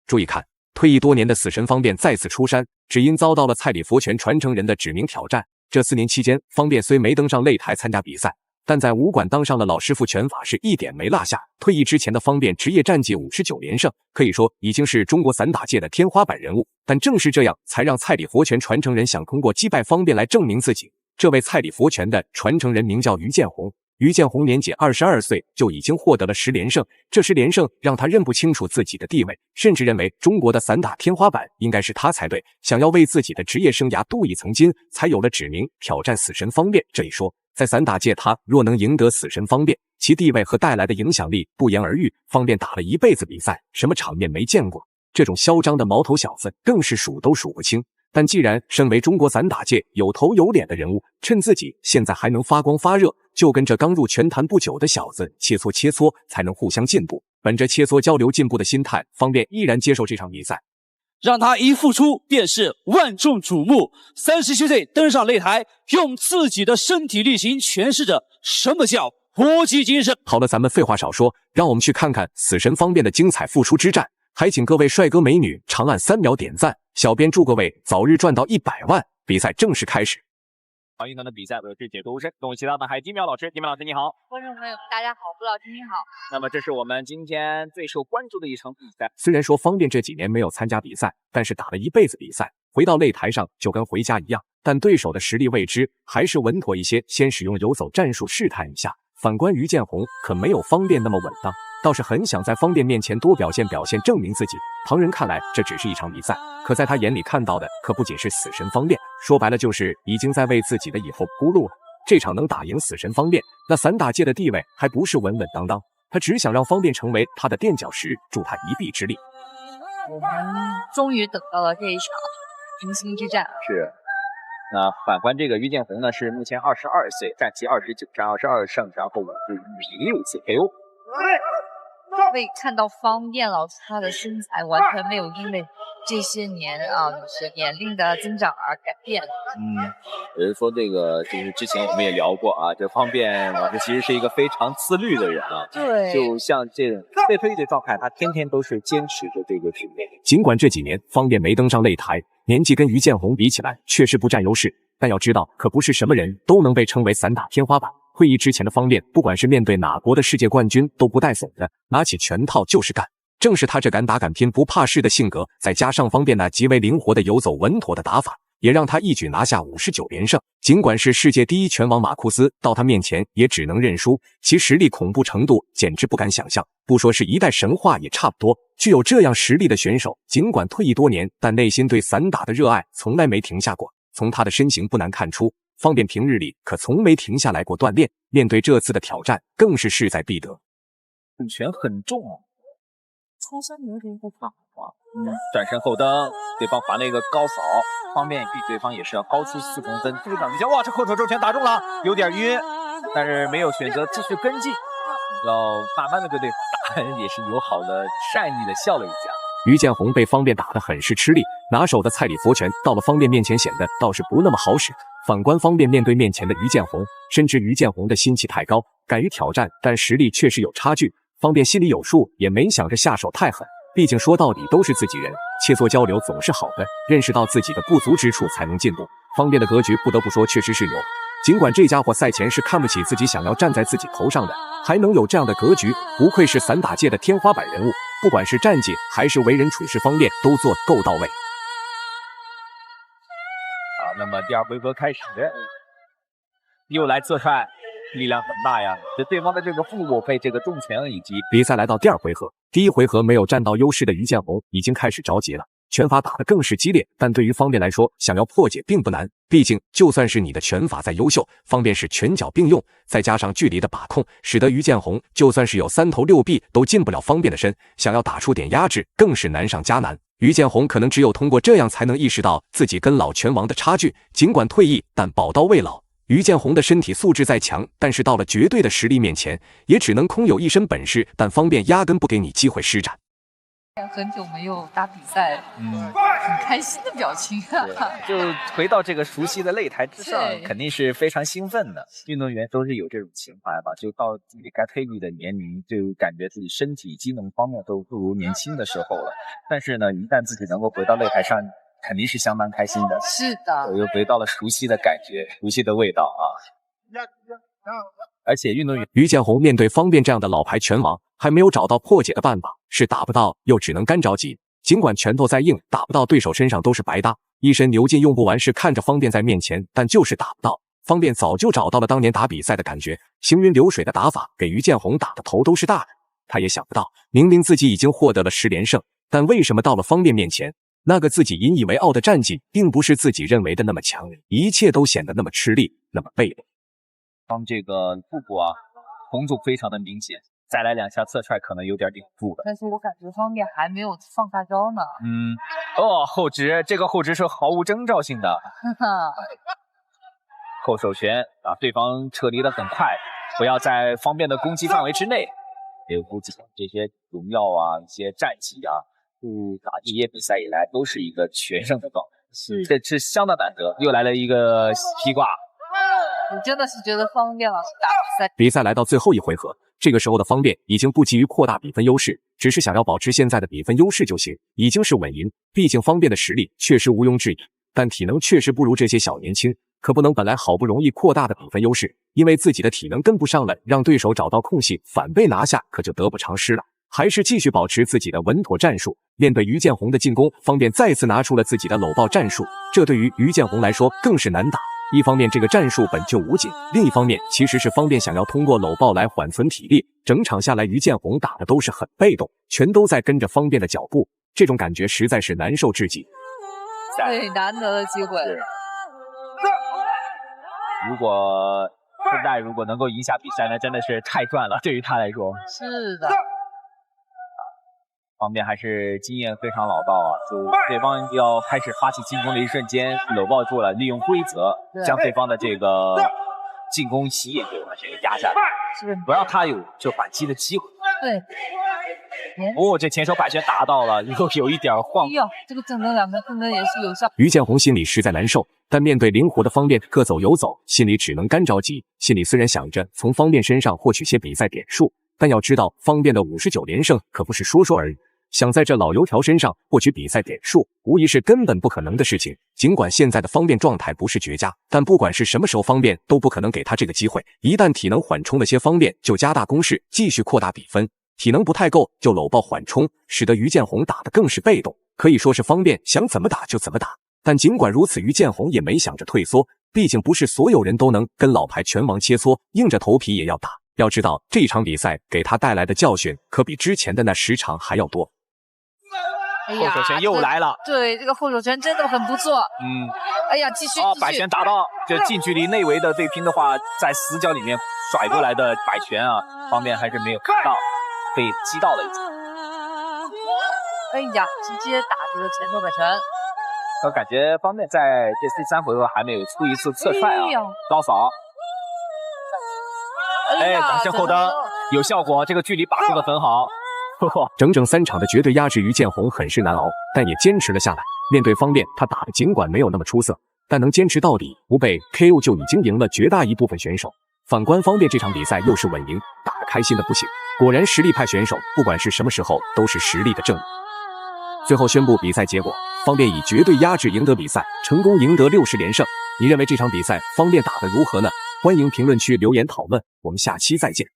注意看，退役多年的死神方便再次出山，只因遭到了蔡李佛拳传承人的指名挑战。这4年期间，方便虽没登上擂台参加比赛，但在武馆当上了老师傅拳法，是一点没落下。退役之前的方便职业战绩59连胜，可以说已经是中国散打界的天花板人物。但正是这样，才让蔡李佛拳传承人想通过击败方便来证明自己。这位蔡李佛拳的传承人名叫于建宏。于建宏年仅22岁就已经获得了10连胜，这10连胜让他认不清楚自己的地位，甚至认为中国的散打天花板应该是他才对。想要为自己的职业生涯镀一层金，才有了指名挑战死神方便这一说。在散打界，他若能赢得死神方便，其地位和带来的影响力不言而喻。方便打了一辈子比赛，什么场面没见过？这种嚣张的毛头小子更是数都数不清。但既然身为中国散打界有头有脸的人物，趁自己现在还能发光发热，就跟这刚入拳坛不久的小子切磋切磋，才能互相进步。本着切磋交流进步的心态，方便依然接受这场比赛。让他一复出便是万众瞩目。37岁登上擂台，用自己的身体力行诠释着什么叫搏击精神。好了，咱们废话少说，让我们去看看死神方便的精彩复出之战。还请各位帅哥美女长按3秒点赞，小编祝各位早日赚到100万。比赛正式开始。运动的比赛，我是解读生，跟我其他的还有金淼老师。金淼老师你好。观众朋友大家好，顾老师你好。那么这是我们今天最受关注的一场比赛。虽然说方便这几年没有参加比赛，但是打了一辈子比赛，回到擂台上就跟回家一样。但对手的实力未知，还是稳妥一些，先使用游走战术试探一下。反观于建宏，可没有方便那么稳当，倒是很想在方便面前多表现表现，证明自己。旁人看来这只是一场比赛，可在他眼里看到的可不仅是死神方便，说白了就是已经在为自己的以后铺路了。这场能打赢死神方便，那散打界的地位还不是稳稳当当。他只想让方便成为他的垫脚石，助他一臂之力。我们终于等到了这一场明星之战。是。那反观这个于建宏呢，是目前22岁，战绩29战22胜，然后56次 KO。可以看到方便老师他的身材完全没有因为这些年就是年龄的增长而改变。也就是说这个就是之前我们也聊过啊，这方便老师其实是一个非常自律的人啊。对，就像这种被推的状态，他天天都是坚持着这个训练。尽管这几年方便没登上擂台，年纪跟于建宏比起来确实不占优势，但要知道，可不是什么人都能被称为散打天花板。退役之前的方便，不管是面对哪国的世界冠军都不带怂的，拿起拳套就是干。正是他这敢打敢拼不怕事的性格，再加上方便那极为灵活的游走稳妥的打法，也让他一举拿下59连胜。尽管是世界第一拳王马库斯到他面前也只能认输，其实力恐怖程度简直不敢想象，不说是一代神话也差不多。具有这样实力的选手，尽管退役多年，但内心对散打的热爱从来没停下过。从他的身形不难看出，方便平日里可从没停下来过锻炼，面对这次的挑战更是势在必得。拳很重啊，超三有点不放转身后蹬，对方划了一个高扫，方便比对方也是要高出4公分。这个掌哇，这后手重拳打中了，有点晕，但是没有选择继续跟进，要慢慢的对打，也是友好的善意的笑了一下。于建宏被方便打得很是吃力，拿手的蔡李佛拳到了方便面前显得倒是不那么好使。反观方便面对面前的于建宏，深知于建宏的心气太高，敢于挑战，但实力确实有差距。方便心里有数，也没想着下手太狠，毕竟说到底都是自己人，切磋交流总是好的，认识到自己的不足之处才能进步。方便的格局不得不说确实是有，尽管这家伙赛前是看不起自己，想要站在自己头上的，还能有这样的格局，不愧是散打界的天花板人物，不管是战绩还是为人处事方面都做得够到位。好，那么第二回合开始，又来侧踹，力量很大呀，这对方的这个腹部被这个重拳以及比赛来到第二回合，第一回合没有占到优势的于建宏已经开始着急了，拳法打得更是激烈，但对于方便来说，想要破解并不难，毕竟就算是你的拳法再优秀，方便是拳脚并用，再加上距离的把控，使得于建宏就算是有3头6臂都进不了方便的身，想要打出点压制更是难上加难。于建宏可能只有通过这样才能意识到自己跟老拳王的差距，尽管退役，但宝刀未老。于建宏的身体素质再强，但是到了绝对的实力面前，也只能空有一身本事，但方便压根不给你机会施展。很久没有打比赛，很开心的表情。就回到这个熟悉的擂台之上，肯定是非常兴奋的。运动员都是有这种情怀吧，就到自己该退役的年龄，就感觉自己身体机能方面都不如年轻的时候了。但是呢，一旦自己能够回到擂台上，肯定是相当开心的。是的，又回到了熟悉的感觉，熟悉的味道啊。而且运动员于建宏面对方便这样的老牌拳王，还没有找到破解的办法，是打不到又只能干着急。尽管拳头再硬，打不到对手身上都是白搭，一身牛劲用不完，是看着方便在面前，但就是打不到。方便早就找到了当年打比赛的感觉，行云流水的打法给于建宏打的头都是大的。他也想不到，明明自己已经获得了10连胜，但为什么到了方便面前，那个自己引以为傲的战绩，并不是自己认为的那么强，一切都显得那么吃力，那么被动。这个腹部啊，红肿非常的明显，再来2下侧踹可能有点顶不住了。但是我感觉方便还没有放大招呢。后直，这个后直是毫无征兆性的。后手拳啊，对方撤离的很快，不要在方便的攻击范围之内。也估计这些荣耀啊，一些战绩啊，打职业比赛以来都是一个全胜的状态，这是相当难得。又来了一个披挂。我真的是觉得方便老师打比赛来到最后一回合，这个时候的方便已经不急于扩大比分优势，只是想要保持现在的比分优势就行，已经是稳赢。毕竟方便的实力确实毋庸置疑，但体能确实不如这些小年轻，可不能本来好不容易扩大的比分优势，因为自己的体能跟不上了，让对手找到空隙反被拿下，可就得不偿失了。还是继续保持自己的稳妥战术。面对于建宏的进攻，方便再次拿出了自己的搂抱战术，这对于于建宏来说更是难打。一方面这个战术本就无解，另一方面其实是方便想要通过搂抱来缓存体力。整场下来，于建宏打的都是很被动，全都在跟着方便的脚步，这种感觉实在是难受至极。对，难得的机会。如果现在能够赢下比赛，那真的是太赚了，对于他来说。是的。方便还是经验非常老道啊，就对方要开始发起进攻的一瞬间，搂抱住了，利用规则将对方的这个进攻起也给完全压下来，不让他有这反击的机会。对。这前手摆拳打到了，又有一点晃。这个正能量跟正能也是有效。于建宏心里实在难受，但面对灵活的方便各走游走，心里只能干着急。心里虽然想着从方便身上获取些比赛点数，但要知道方便的59连胜可不是说说而已。想在这老油条身上获取比赛点数，无疑是根本不可能的事情。尽管现在的方便状态不是绝佳，但不管是什么时候，方便都不可能给他这个机会。一旦体能缓冲了些，方便就加大攻势，继续扩大比分；体能不太够，就搂抱缓冲，使得于建宏打得更是被动。可以说是方便想怎么打就怎么打。但尽管如此，于建宏也没想着退缩，毕竟不是所有人都能跟老牌拳王切磋，硬着头皮也要打。要知道，这场比赛给他带来的教训可比之前的那10场还要多。后手拳又来了，对，这个后手拳真的很不错。哎呀，继续摆拳打到这近距离内围的对拼的话，在死角里面甩过来的摆拳啊，方便还是没有看到，被击到了一次。哎呀，直接打这个前头摆拳。我感觉方便在这第3回合还没有出一次侧踹啊，高扫。掌声后蹬有效果，这个距离把控的很好。整整3场的绝对压制，于建宏很是难熬，但也坚持了下来。面对方便，他打的尽管没有那么出色，但能坚持到底，不被 KO 就已经赢了绝大一部分选手。反观方便这场比赛又是稳赢，打得开心的不行。果然实力派选手不管是什么时候都是实力的证明。最后宣布比赛结果，方便以绝对压制赢得比赛，成功赢得60连胜。你认为这场比赛方便打得如何呢？欢迎评论区留言讨论，我们下期再见。